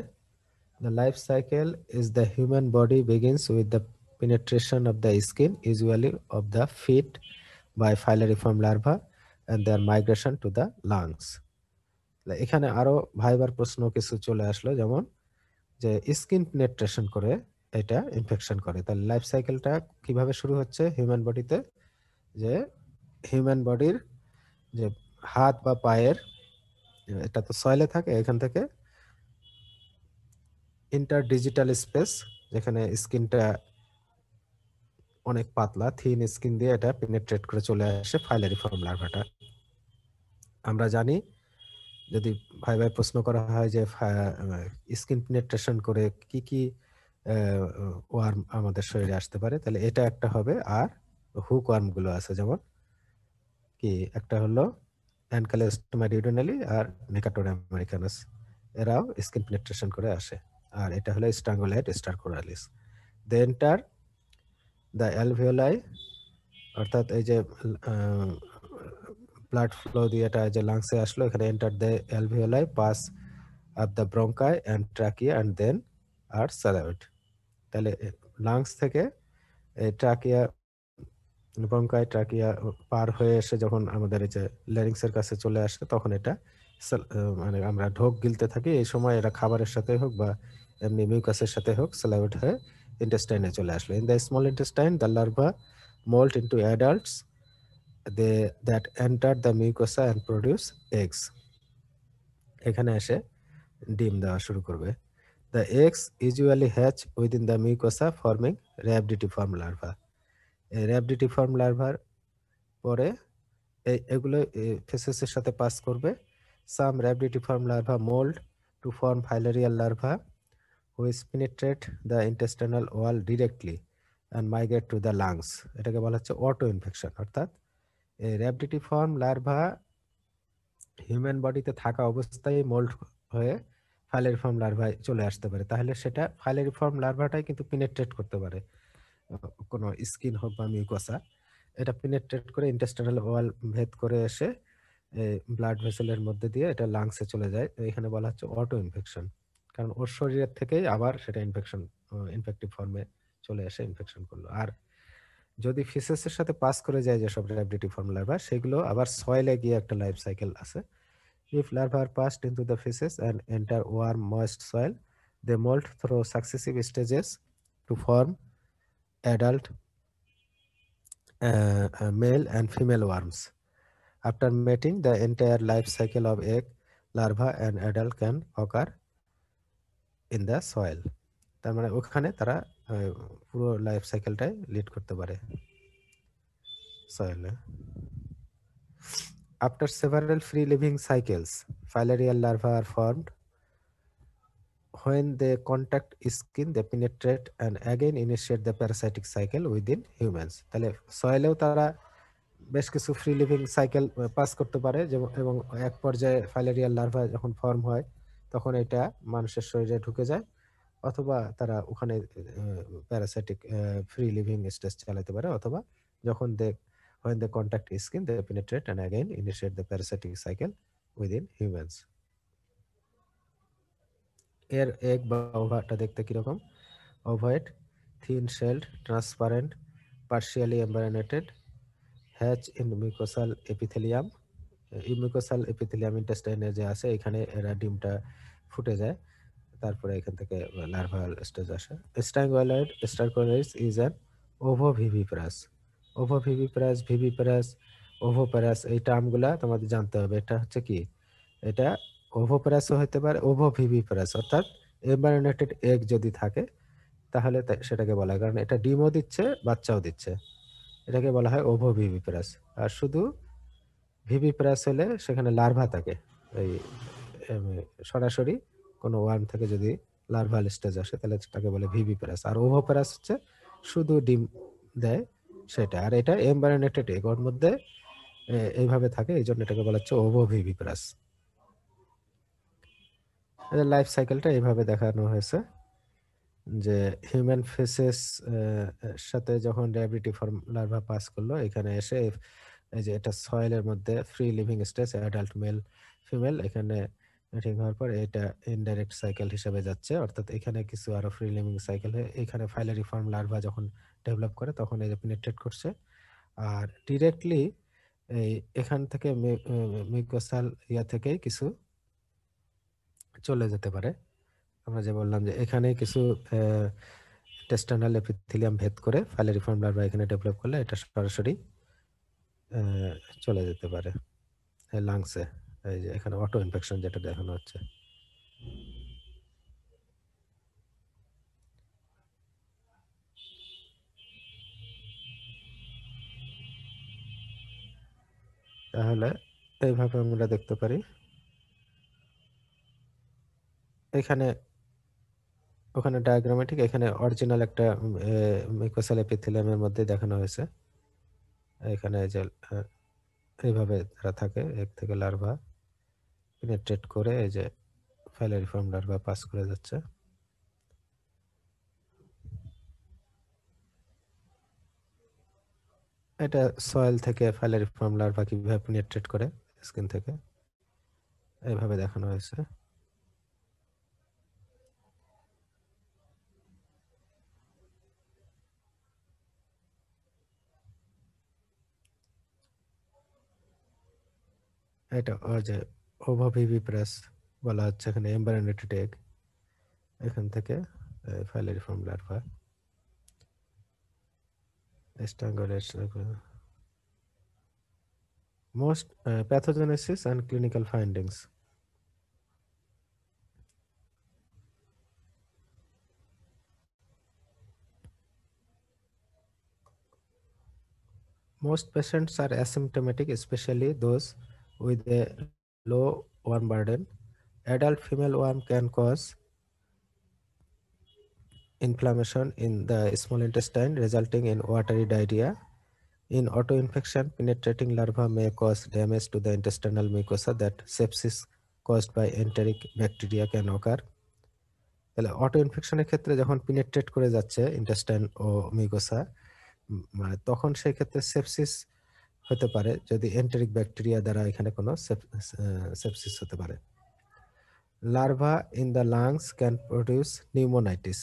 the life cycle is the human body begins with the penetration of the skin, usually of the feet, by filariform larva and their migration to the lungs. এখানে আরো ভাইবার প্রশ্ন কিছু চলে আসলো, যেমন যে স্কিন পেনেট্রেশন করে এটা ইনফেকশন করে। তাহলে লাইফ সাইকেলটা কিভাবে শুরু হচ্ছে হিউম্যান বডিতে? যে হিউম্যান বডির যে হাত বা পায়ের, এটা তো সয়েলে থাকে, এখান থেকে ইন্টারডিজিটাল স্পেস, যেখানে স্কিনটা অনেক পাতলা, থিন স্কিন দিয়ে এটা পেনেট্রেট করে চলে আসে ফাইলারিফর্ম লার্ভাটা। আমরা জানি, যদি ভাই প্রশ্ন করা হয় যে স্কিন পেনেট্রেশন করে কি কি ওয়ার্ম আমাদের শরীরে আসতে পারে, তাহলে এটা একটা হবে। আর হুক ওয়ার্ম গুলো আছে, যেমন কি একটা হলো অ্যানকালেস্টোমা ডিউডেনালি আর নিকাটোরা আমেরিকানাস, এরাও স্কিন পেনেট্রেশন করে আসে। আর এটা হলো স্ট্রাঙ্গুলাইড স্টারকোরালিস। দে এন্টার দ্য অ্যালভিওলাই, অর্থাৎ এই যে ব্লাড ফ্লো দিয়ে এটা যে লাংসে আসলো, এখানে enter the alveoli, pass up the bronchi and trachea and then are swallowed. তাহলে লাংস থেকে এই ট্রাকিয়া, ব্রঙ্কাই, ট্রাকিয়া পার হয়ে এসে যখন আমাদের এই যে ল্যারিংসের কাছে চলে আসে, তখন এটা মানে আমরা ঢোক গিলতে থাকি। এই সময় এরা খাবারের সাথে হোক বা এমনি মিউকাসের সাথে হোক স্যালাইড হয়ে ইন্টেস্টাইনে চলে আসলো। In the small intestine the larva molt into adults that enter the mucosa and produce eggs. এখানে এসে ডিম দেওয়া শুরু করবে। The eggs usually hatch within the mucosa forming rhabditiform larva. এই rhabditiform larva পরে এগুলো ফেসেসের সাথে পাস করবে। Some rhabditiform larva mold to form filarial larva which penetrate the intestinal wall directly and migrate to the lungs. এটাকে বলা হচ্ছে auto infection. অর্থাৎ এই র্যাবডিটিফর্ম লার্ভা হিউম্যান বডিতে থাকা অবস্থায় মোল্ড হয়ে ফাইলারিফর্ম লার্ভায় চলে আসতে পারে। তাহলে সেটা ফাইলারিফর্ম লার্ভাটাই কিন্তু পেনেট্রেট করতে পারে কোনো স্কিন হোক বা মিউকোসা। এটা পেনেট্রেট করে ইন্টেস্টিনাল ওয়াল ভেদ করে এসে ব্লাড ভেসেলের মধ্যে দিয়ে এটা লাংসে চলে যায়। এখানে বলা হচ্ছে অটো ইনফেকশন, কারণ ওর শরীরের থেকেই আবার সেটা ইনফেকশন, ইনফেক্টিভ ফর্মে চলে এসে ইনফেকশন করলো। আর যদি ফিসেসের সাথে পাস করে যায় যেসব র্যাবডিটিফর্ম লার্ভা, সেগুলো আবার সয়েলে গিয়ে একটা লাইফ সাইকেল আছে। If larvae are passed into the feces and enter warm, moist soil, they molt through successive stages to form adult male and female worms. After mating, the entire life cycle of egg, larva, and adult can occur in the soil. তার মানে ওখানে তারা পুরো life সাইকেলটাই lead করতে পারে সয়েলে। After several free living cycles, filarial larvae are formed. When they contact skin, they penetrate and again initiate the parasitic cycle within humans. তাহলে সয়েলেও তারা বেশ কিছু ফ্রি লিভিং সাইকেল পাস করতে পারে, যেমন এবং এক পর্যায়ে ফাইলেরিয়াল লার্ভা যখন ফর্ম হয় তখন এটা মানুষের শরীরে ঢুকে যায়, অথবা তারা ওখানে প্যারাসাইটিক ফ্রি লিভিং স্টেজ চালাতে পারে, অথবা যখন when they contact skin they penetrate and again initiate the parasitic cycle within humans. এর এগ বা ওভাটা দেখতে কিরকম? Ovoid, thin shelled, transparent, partially embryonated, hatch in mucosal epithelium. Mucosal epithelium ইন্টেস্টাইনে যে আছে, এখানে এরা ডিমটা ফুটে যায়। তারপরে এখান থেকে লার্ভাল স্টেজ আসে। স্ট্রাঙ্গুলাইড ইজ অ্যান ওভোভিভিপারাস। ভিভিপারাস, ওভোপ্যারাস এই টার্মগুলা তোমাদের জানতে হবে। এটা হচ্ছে কি? এটা ওভোপ্যারাসও হতে পারে, ওভোভিভিপারাস অর্থাৎ এমব্রায়োনেটেড এগ যদি থাকে তাহলে সেটাকে বলা হয়, কারণ এটা ডিমও দিচ্ছে বাচ্চাও দিচ্ছে, এটাকে বলা হয় ওভোভিভিপারাস। আর শুধু ভিভিপারাস হলে সেখানে লার্ভা থাকে। এই এম, সরাসরি কোনো ওয়ার্ম থেকে যদি লার্ভাল স্টেজ আসে তাহলে সেটাকে বলে ভিভিপারাস। আর ওভোপ্যারাস হচ্ছে শুধু ডিম দেয় সেটা, আর এটা এমব্রায়োনেটেড এগ, ওর মধ্যে এইভাবে থাকে, এই জন্য এটাকে বলা হচ্ছে ওভোভিভিপারাস। লাইফ সাইকেলটা এইভাবে দেখানো হয়েছে যে হিউম্যান ফেসেস সাথে যখন র্যাবিটিফর্ম লার্ভা পাস করলো এখানে এসে এই যে এটা সয়েলের মধ্যে free living stage, adult male female, এখানে মিটিং হওয়ার পর এটা ইনডাইরেক্ট সাইকেল হিসেবে যাচ্ছে, অর্থাৎ এখানে কিছু আরো ফ্রি লিভিং সাইকেল হয়ে এখানে ফাইলারিফর্ম লার্ভা যখন ডেভেলপ করে তখন এই যে পেনিট্রেট করছে। আর ডিরেক্টলি এই এখান থেকে মিউকোসাল ইয়া থেকেই কিছু চলে যেতে পারে। আমরা যে বললাম যে এখানে কিছু টেস্টানাল এপিথেলিয়াম ভেদ করে ফাইলারিফর্ম লার্ভা এখানে ডেভেলপ করলে এটা সরাসরি চলে যেতে পারে লাংসে। এই যে এখানে অটো ইনফেকশন যেটা দেখানো হচ্ছে। তাহলে এইভাবে আমরা দেখতে পারি এখানে, ওখানে ডায়াগ্রামে ঠিক এখানে অরিজিনাল একটা মিউকোসাল এপিথেলিয়ামের মধ্যে দেখানো হয়েছে। এখানে যে এইভাবে তারা থাকে, এক থেকে লার্ভা পেনিট্রেট করে এই যে ফাইলারিফর্ম লার্ভা পাস করে যাচ্ছে। এটা সয়েল থেকে ফাইলারিফর্ম লার্ভা কিভাবে পেনিট্রেট করে স্কিন থেকে, এইভাবে দেখানো হয়েছে। এটা ওই যে ওভাভিভিপ্রাস বলা হচ্ছে, এখানে এমব্রায়োনেটেড এগ, এখান থেকে ফাইলারিফর্ম larva strangulation. Most pathogenesis and clinical findings. Most patients are asymptomatic, especially those with a low worm burden. Adult female worm can cause inflammation in the small intestine, resulting in watery diarrhea. In autoinfection, penetrating larva may cause damage to the intestinal mucosa that sepsis caused by enteric bacteria can occur. তাহলে auto ইনফেকশনের ক্ষেত্রে যখন পিনেট্রেট করে যাচ্ছে intestine ও mucosa, মানে তখন সেই ক্ষেত্রে sepsis হতে পারে যদি এন্টেরিক ব্যাকটেরিয়া দ্বারা এখানে কোনো সেপসিস হতে পারে। Larva in the lungs can produce pneumonitis,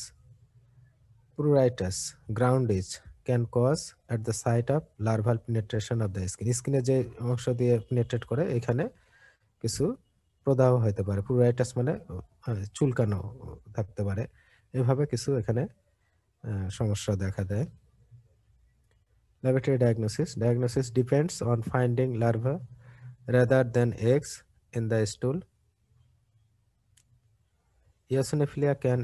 pruritus, groundish can cause at the site of larval penetration of the skin. স্কিনে যে অংশ দিয়ে পেনিট্রেট করে এখানে কিছু প্রদাহ হতে পারে। pruritus মানে চুলকানো থাকতে পারে, এভাবে কিছু এখানে সমস্যা দেখা দেয়। Laboratory diagnosis. Diagnosis depends on finding larvae rather than eggs in the stool. Eosinophilia can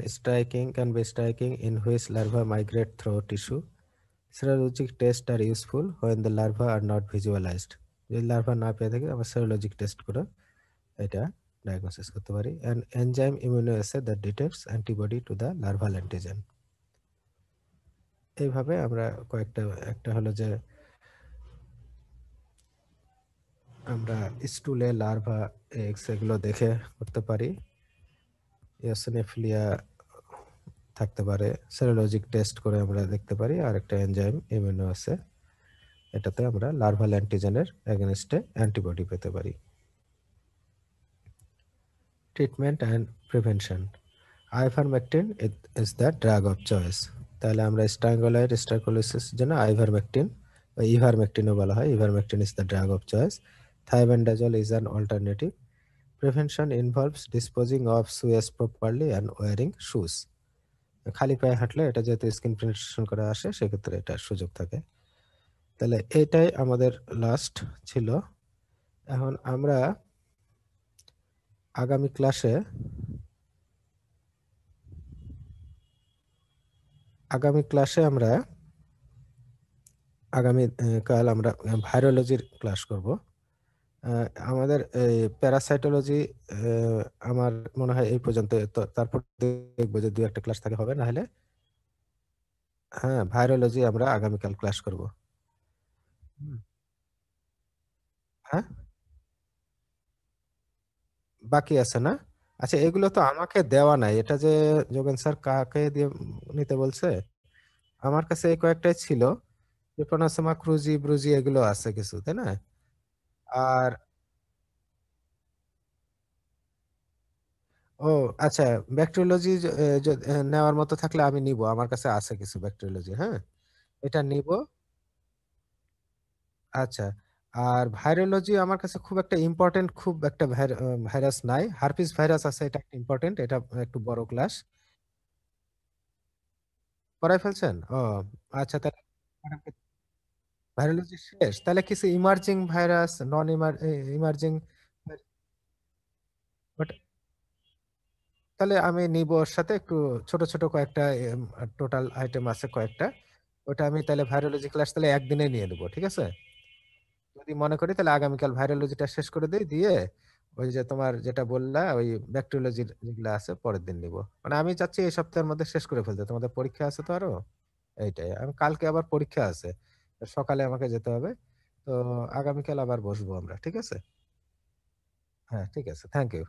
be striking in which larvae migrate through tissue. Serologic tests are useful when the larvae are not visualized. যদি larva না পেয়ে থাকি আমরা সেরোলজিক test করে এটা diagnosis করতে পারি। And enzyme immunoassay that detects antibody to the larval antigen. এইভাবে আমরা কয়েকটা, একটা হলো যে আমরা স্টুলে লার্ভা এগস এগুলো দেখে করতে পারি, ইওসিনোফিলিয়া থাকতে পারে, সেরোলজিক টেস্ট করে আমরা দেখতে পারি, আর একটা এনজাইম ইমিউনোঅ্যাসে, এটাতে আমরা লার্ভাল অ্যান্টিজেনের এগেনস্টে অ্যান্টিবডি পেতে পারি। Treatment and prevention. Ivermectin is the drug of choice. তাহলে আমরা স্ট্রাঙ্গুলাইড স্টারকোলিসিস জন্য আইভারমেকটিন বা ইভারমেকটিনও বলা হয়, ivermectin is the drug of choice. Thiabendazole is an alternative. Prevention involves disposing of sewage properly and wearing shoes. খালি পায়ে হাঁটলে এটা যেহেতু স্কিন পেনিট্রেশন করে আসে সেক্ষেত্রে এটার সুযোগ থাকে। তাহলে এটাই আমাদের লাস্ট ছিল। এখন আমরা আগামী ক্লাসে আমরা কাল আমরা ভাইরোলজির ক্লাস করব। আমাদের এই প্যারাসাইটোলজি আমার মনে হয় এই পর্যন্ত। তারপর দেখবো যে 2-1টা ক্লাস থাকে, হবে না হলে। হ্যাঁ, ভাইরোলজি আমরা আগামীকাল ক্লাস করব। হুম। হ্যাঁ, বাকি আছে না? আচ্ছা, এগুলো তো আমাকে দেওয়া নাই। এটা যে যোগেন স্যার কাকে দিয়ে নিতে বলছে, আমার কাছে এই কয়েকটাই ছিল। ট্রিপোনাসোমা ক্রুজি ব্রুজি এগুলো আছে কিছু, তাই না? আর ও আচ্ছা, ব্যাকটেরিওলজি নেওয়ার মতো থাকলে আমি নিব, আমার কাছে আছে কিছু ব্যাকটেরিওলজি। হ্যাঁ, এটা নিব। আচ্ছা, আর ভাইরোলজি আমার কাছে খুব একটা ইম্পর্টেন্ট, খুব একটা ভাইরাস নাই। হারপিস ভাইরাস আছে, এটা ইম্পর্টেন্ট, এটা একটু বড় ক্লাস। করাই ফেলছেন? ও আচ্ছা, তাহলে ভাইরোলজি শেষ। তাহলে কিছু ইমার্জিং ভাইরাস, নন ইমার্জিং, তাহলে আমি নিব ওর সাথে একটু ছোট ছোট কয়েকটা টোটাল আইটেম আছে কয়েকটা। ওটা আমি তাহলে ভাইরোলজি ক্লাস তাহলে একদিনে নিয়ে নেবো, ঠিক আছে? যদি মনে করি তাহলে আগামীকাল ভাইরোলজিটা শেষ করে দিই, দিয়ে ওই যে তোমার যেটা বললা ওই ব্যাকটেরিওলজির যেগুলো আছে পরের দিন নিব। মানে আমি চাচ্ছি এই সপ্তাহের মধ্যে শেষ করে ফেলতে। তোমাদের পরীক্ষা আছে তো আরো, এইটাই। আমি কালকে আবার পরীক্ষা আছে, সকালে আমাকে যেতে হবে। তো আগামীকাল আবার বসবো আমরা, ঠিক আছে? হ্যাঁ, ঠিক আছে, থ্যাংক ইউ।